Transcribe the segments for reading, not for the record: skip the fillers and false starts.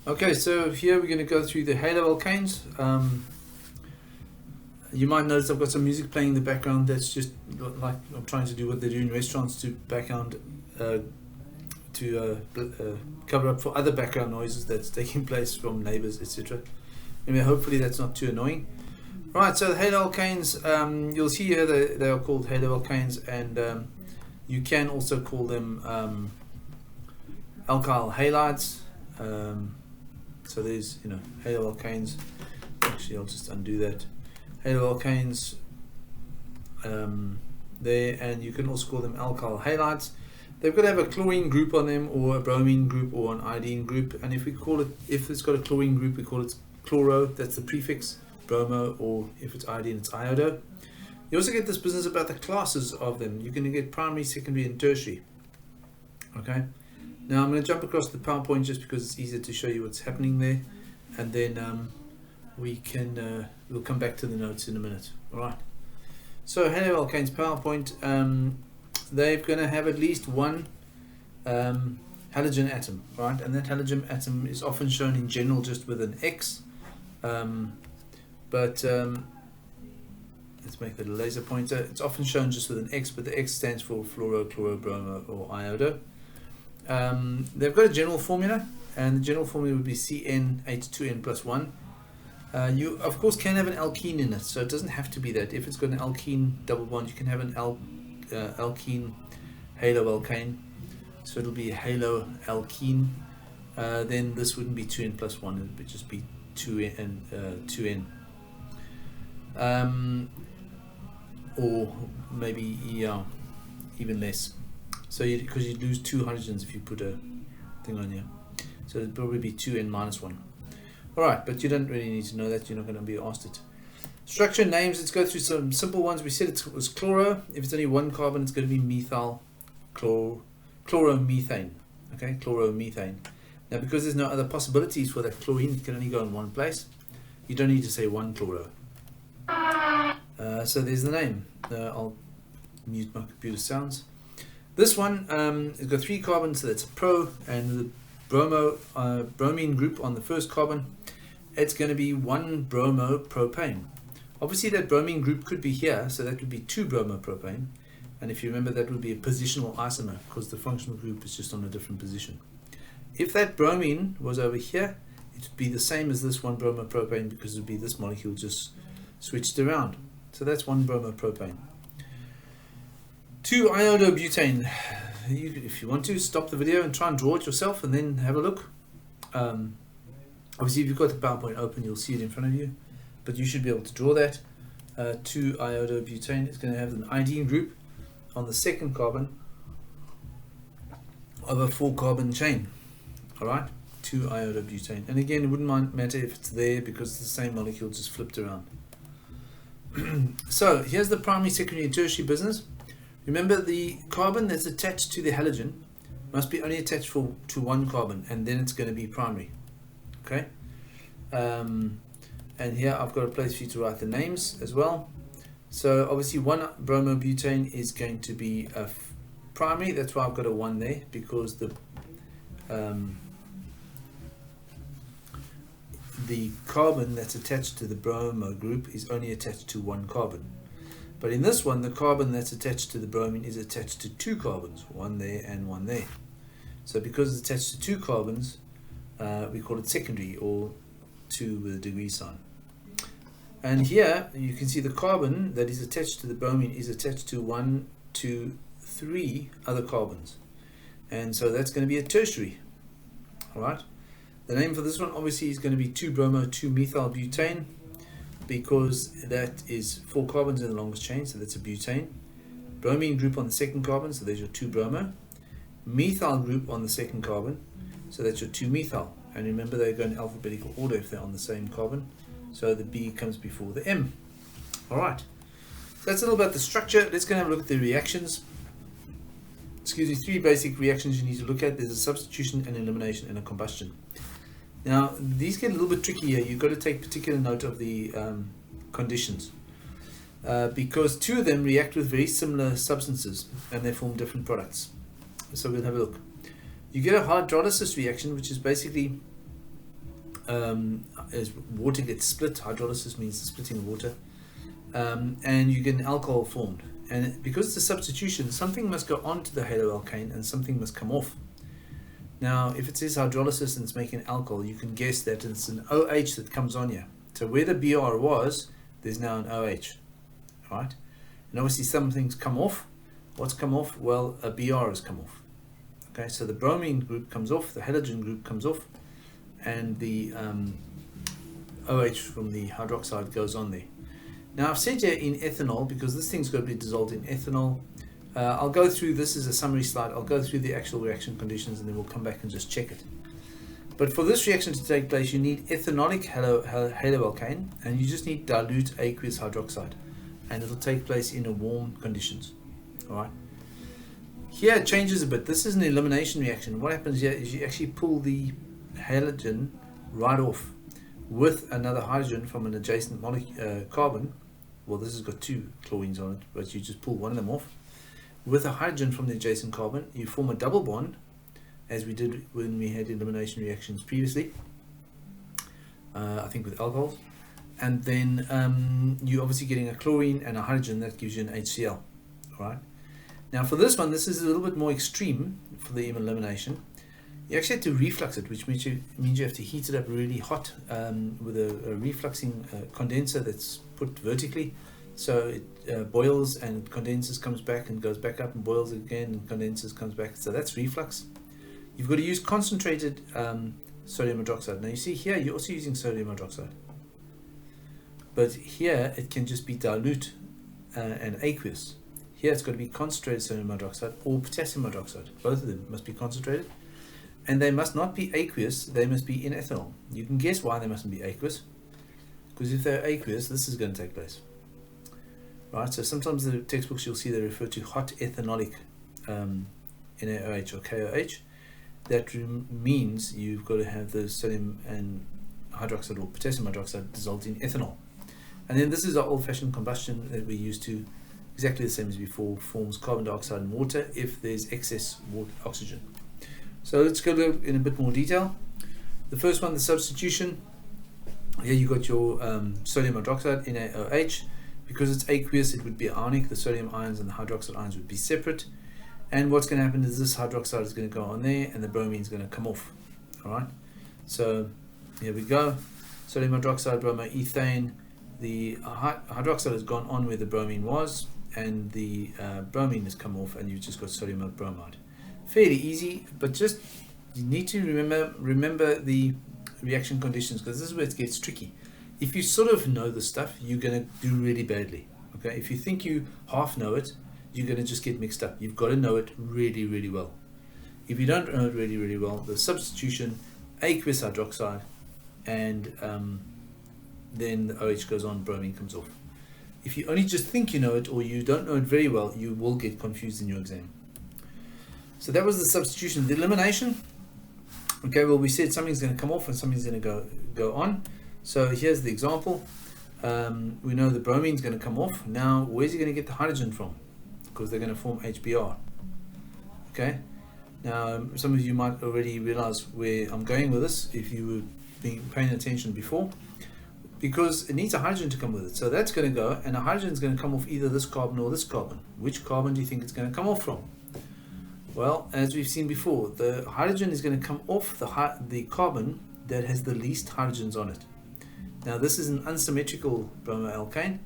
Okay, so here we're going to go through the haloalkanes. You might notice I've got some music playing in the background. That's just like I'm trying to do what they do in restaurants to cover up for other background noises that's taking place from neighbors, etc. Anyway, hopefully that's not too annoying. Right, so the haloalkanes, you'll see here they are called haloalkanes, and you can also call them alkyl halides. So there's, haloalkanes. Actually, I'll just undo that. Haloalkanes there, and you can also call them alkyl halides. They've got to have a chlorine group on them, or a bromine group, or an iodine group. And if it's got a chlorine group, we call it chloro. That's the prefix. Bromo, or if it's iodine, it's iodo. You also get this business about the classes of them. You're going to get primary, secondary, and tertiary. Okay. Now I'm going to jump across the PowerPoint just because it's easier to show you what's happening there, and then we'll come back to the notes in a minute. All right. So haloalkanes PowerPoint. They're going to have at least one halogen atom, right? And that halogen atom is often shown in general just with an X. Let's make that a laser pointer. It's often shown just with an X, but the X stands for fluoro, chloro, bromo, or iodo. They've got a general formula, and the general formula would be CnH2n plus 1. You of course can have an alkene in it, so it doesn't have to be that. If it's got an alkene double bond, you can have an alkene haloalkane, so it'll be haloalkene. Then this wouldn't be 2n plus 1, it would just be 2n. Or maybe even less. So because you lose 2 hydrogens if you put a thing on here, so it'll probably be 2n minus 1. All right, but you don't really need to know that. You're not going to be asked it. Structure names. Let's go through some simple ones. We said it was chloro. If it's only one carbon, it's going to be methyl chloromethane. Okay, chloromethane. Now, because there's no other possibilities for that chlorine, it can only go in one place. You don't need to say one chloro. So there's the name. I'll mute my computer sounds. This one has got 3 carbons, so that's a pro, and the bromine group on the first carbon, it's going to be 1 bromopropane. Obviously that bromine group could be here, so that would be 2 bromopropane, and if you remember, that would be a positional isomer because the functional group is just on a different position. If that bromine was over here, it would be the same as this 1 bromopropane because it would be this molecule just switched around. So that's 1 bromopropane. 2 iodobutane. If you want to, stop the video and try and draw it yourself and then have a look. Obviously if you've got the PowerPoint open, you'll see it in front of you, but you should be able to draw that. 2 iodobutane. It's going to have an iodine group on the second carbon of a 4 carbon chain. Alright, 2 iodobutane. And again, it wouldn't matter if it's there because it's the same molecule just flipped around. So here's the primary, secondary, and tertiary business. Remember, the carbon that's attached to the halogen must be only attached to 1 carbon, and then it's going to be primary. Okay. And here I've got a place for you to write the names as well. So obviously 1 bromobutane is going to be a primary. That's why I've got a 1 there, because the carbon that's attached to the bromo group is only attached to 1 carbon. But in this one, the carbon that's attached to the bromine is attached to 2 carbons, 1 there and 1 there. So because it's attached to 2 carbons, we call it secondary, or 2 with a degree sign. And here you can see the carbon that is attached to the bromine is attached to 1, 2, 3 other carbons. And so that's going to be a tertiary. Alright. The name for this one obviously is going to be 2-bromo 2-methylbutane, because that is 4 carbons in the longest chain, so that's a butane. Bromine group on the second carbon, so there's your 2-bromo. Methyl group on the second carbon, so that's your 2-methyl. And remember, they go in alphabetical order if they're on the same carbon, so the B comes before the M. Alright, so that's a little about the structure. Let's go and have a look at the reactions. Excuse me, 3 basic reactions you need to look at. There's a substitution, an elimination, and a combustion. Now, these get a little bit tricky here. You've got to take particular note of the conditions, because 2 of them react with very similar substances and they form different products. So we'll have a look. You get a hydrolysis reaction, which is basically as water gets split. Hydrolysis means the splitting of water, and you get an alcohol formed. And because it's a substitution, something must go onto the haloalkane and something must come off. Now, if it says hydrolysis and it's making alcohol, you can guess that it's an OH that comes on here. So where the Br was, there's now an OH, right? And obviously some things come off. What's come off? Well, a Br has come off. Okay, so the bromine group comes off, the halogen group comes off, and the OH from the hydroxide goes on there. Now I've said here in ethanol, because this thing's going to be dissolved in ethanol. I'll go through, this is a summary slide, I'll go through the actual reaction conditions and then we'll come back and just check it. But for this reaction to take place, you need ethanolic haloalkane, and you just need dilute aqueous hydroxide, and it'll take place in a warm conditions. Alright. Here it changes a bit. This is an elimination reaction. What happens here is you actually pull the halogen right off with another hydrogen from an adjacent carbon. Well, this has got two chlorines on it, but you just pull one of them off. With a hydrogen from the adjacent carbon, you form a double bond, as we did when we had elimination reactions previously, I think with alcohols. And then you're obviously getting a chlorine and a hydrogen that gives you an HCl. Right. Now for this one, this is a little bit more extreme for the elimination. You actually have to reflux it, which means you have to heat it up really hot with a refluxing condenser that's put vertically. So it boils and condenses, comes back and goes back up and boils again and condenses, comes back. So that's reflux. You've got to use concentrated sodium hydroxide. Now you see here you're also using sodium hydroxide. But here it can just be dilute and aqueous. Here it's got to be concentrated sodium hydroxide or potassium hydroxide. Both of them must be concentrated. And they must not be aqueous, they must be in ethanol. You can guess why they mustn't be aqueous. Because if they're aqueous, this is going to take place. Right, so sometimes the textbooks you'll see they refer to hot ethanolic NaOH or KOH. That means you've got to have the sodium and hydroxide or potassium hydroxide dissolved in ethanol. And then this is our old-fashioned combustion that we used to, exactly the same as before, forms carbon dioxide and water if there's excess oxygen. So let's go in a bit more detail. The first one, the substitution. Here you got your sodium hydroxide, NaOH. Because it's aqueous, it would be ionic. The sodium ions and the hydroxide ions would be separate. And what's going to happen is this hydroxide is going to go on there and the bromine is going to come off. Alright, so here we go. Sodium hydroxide, bromoethane. The hydroxide has gone on where the bromine was, and the bromine has come off, and you've just got sodium bromide. Fairly easy, but just you need to remember the reaction conditions, because this is where it gets tricky. If you sort of know the stuff, you're going to do really badly. Okay, if you think you half know it, you're going to just get mixed up. You've got to know it really, really well. If you don't know it really, really well, the substitution, aqueous hydroxide, and then the OH goes on, bromine comes off. If you only just think you know it, or you don't know it very well, you will get confused in your exam. So that was the substitution. The elimination, okay, well, we said something's going to come off and something's going to go on. So here's the example. We know the bromine's going to come off. Now, where's he going to get the hydrogen from? Because they're going to form HBr. Okay. Now, some of you might already realize where I'm going with this if you were paying attention before. Because it needs a hydrogen to come with it. So that's going to go, and a hydrogen is going to come off either this carbon or this carbon. Which carbon do you think it's going to come off from? Well, as we've seen before, the hydrogen is going to come off the carbon that has the least hydrogens on it. Now this is an unsymmetrical bromoalkane,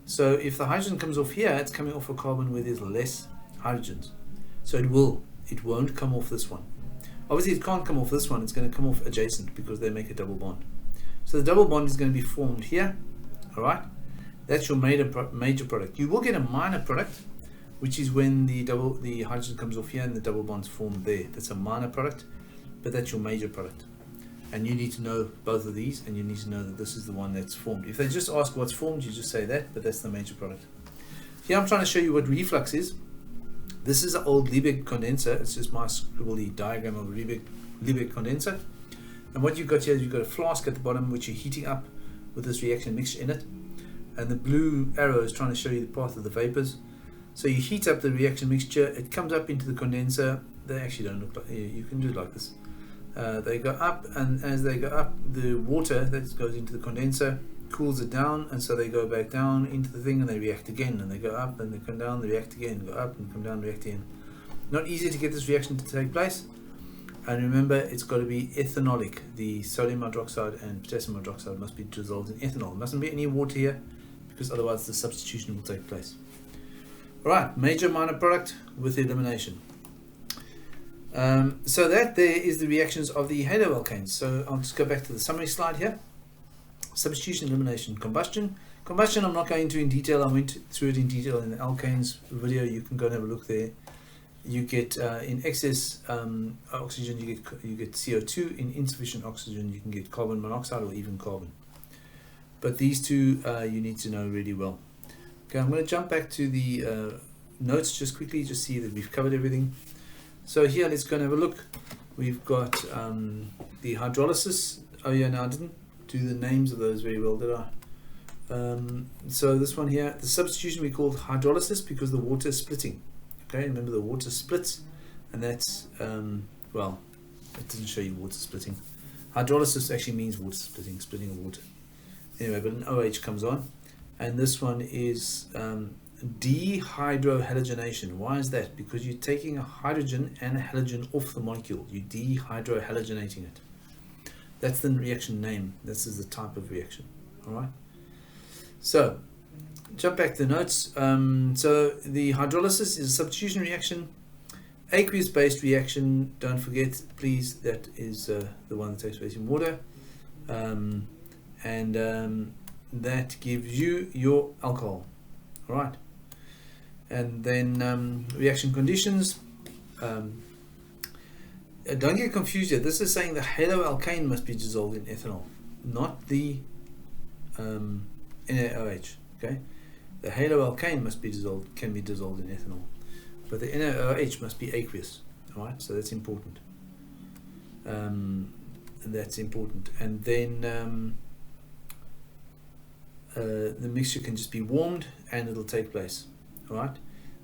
so if the hydrogen comes off here, it's coming off a carbon where there's less hydrogens. So it won't come off this one. Obviously it can't come off this one, it's going to come off adjacent because they make a double bond. So the double bond is going to be formed here, alright? That's your major product. You will get a minor product, which is when the hydrogen comes off here and the double bonds formed there. That's a minor product, but that's your major product. And you need to know both of these, and you need to know that this is the one that's formed. If they just ask what's formed, you just say that, but that's the major product. Here I'm trying to show you what reflux is. This is an old Liebig condenser. It's just my scribbly diagram of a Liebig condenser. And what you've got here is you've got a flask at the bottom which you're heating up with this reaction mixture in it. And the blue arrow is trying to show you the path of the vapors. So you heat up the reaction mixture, it comes up into the condenser. They actually don't look like, you can do it like this. They go up, and as they go up, the water that goes into the condenser cools it down, and so they go back down into the thing and they react again, and they go up and they come down, they react again, go up and come down, react again. Not easy to get this reaction to take place, and remember, it's got to be ethanolic. The sodium hydroxide and potassium hydroxide must be dissolved in ethanol. There mustn't be any water here, because otherwise the substitution will take place. Alright, major minor product with elimination. So that there is the reactions of the haloalkanes. So I'll just go back to the summary slide here. Substitution, elimination, combustion. Combustion I'm not going into in detail. I went through it in detail in the alkanes video. You can go and have a look there. You get in excess oxygen, you get CO2. In insufficient oxygen, you can get carbon monoxide or even carbon. But these two you need to know really well. Okay, I'm going to jump back to the notes just quickly, just see that we've covered everything. So here, let's go and have a look. We've got the hydrolysis. Oh yeah, no, I didn't do the names of those very well, did I? So this one here, the substitution we called hydrolysis because the water is splitting. Okay, remember the water splits, and that's, well, it doesn't show you water splitting. Hydrolysis actually means water splitting, splitting of water. Anyway, but an OH comes on, and this one is dehydrogenation. Why is that? Because you're taking a hydrogen and a halogen off the molecule. You're dehydrohalogenating it. That's the reaction name. This is the type of reaction. Alright. So, jump back to the notes. So, the hydrolysis is a substitution reaction. Aqueous-based reaction, don't forget, please, that is the one that takes place in water. That gives you your alcohol. Alright. And then reaction conditions. Don't get confused here. This is saying the haloalkane must be dissolved in ethanol, not the NaOH. Okay, the haloalkane must be dissolved, can be dissolved in ethanol, but the NaOH must be aqueous. All right, so that's important. That's important. And then the mixture can just be warmed, and it'll take place. All right.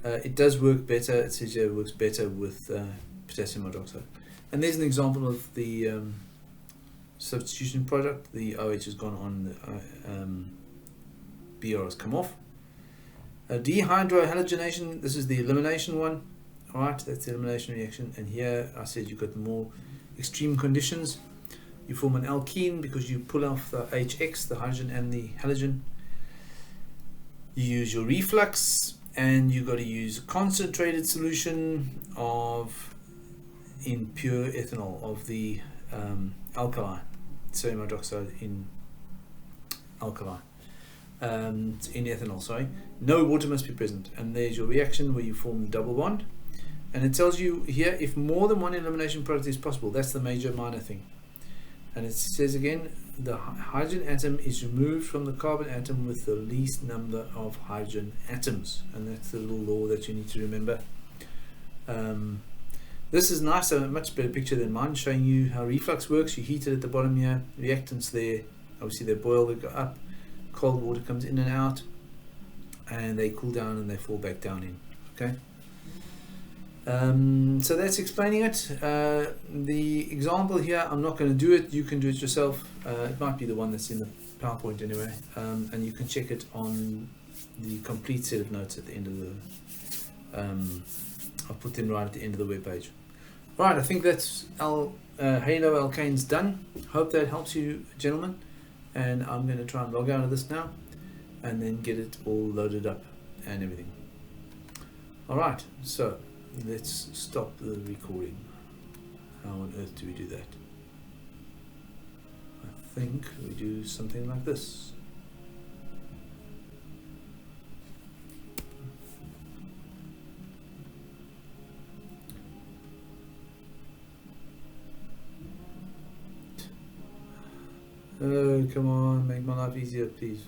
It does work better. It says here it works better with potassium hydroxide. And there's an example of the substitution product. The OH has gone on, the BR has come off. Dehydrohalogenation, this is the elimination one. Alright, that's the elimination reaction. And here I said you've got the more extreme conditions. You form an alkene because you pull off the HX, the hydrogen and the halogen. You use your reflux, and you've got to use a concentrated solution of in pure ethanol of the alkali, sodium hydroxide in alkali, in ethanol, sorry. No water must be present, and there's your reaction where you form double bond. And it tells you here if more than one elimination product is possible. That's the major minor thing. And it says again, the hydrogen atom is removed from the carbon atom with the least number of hydrogen atoms, and that's the little law that you need to remember. This is nice, a much better picture than mine, showing you how reflux works. You heat it at the bottom here, reactants there, obviously they boil, they go up, cold water comes in and out, and they cool down and they fall back down in. Okay. So that's explaining it. The example here, I'm not going to do it, you can do it yourself. It might be the one that's in the PowerPoint anyway, and you can check it on the complete set of notes at the end of the I'll put them right at the end of the web page. Right, I think that's haloalkanes done. Hope that helps you, gentlemen, and I'm going to try and log out of this now and then get it all loaded up and everything. Alright, so let's stop the recording. How on earth do we do that? I think we do something like this. Oh, come on, make my life easier, please.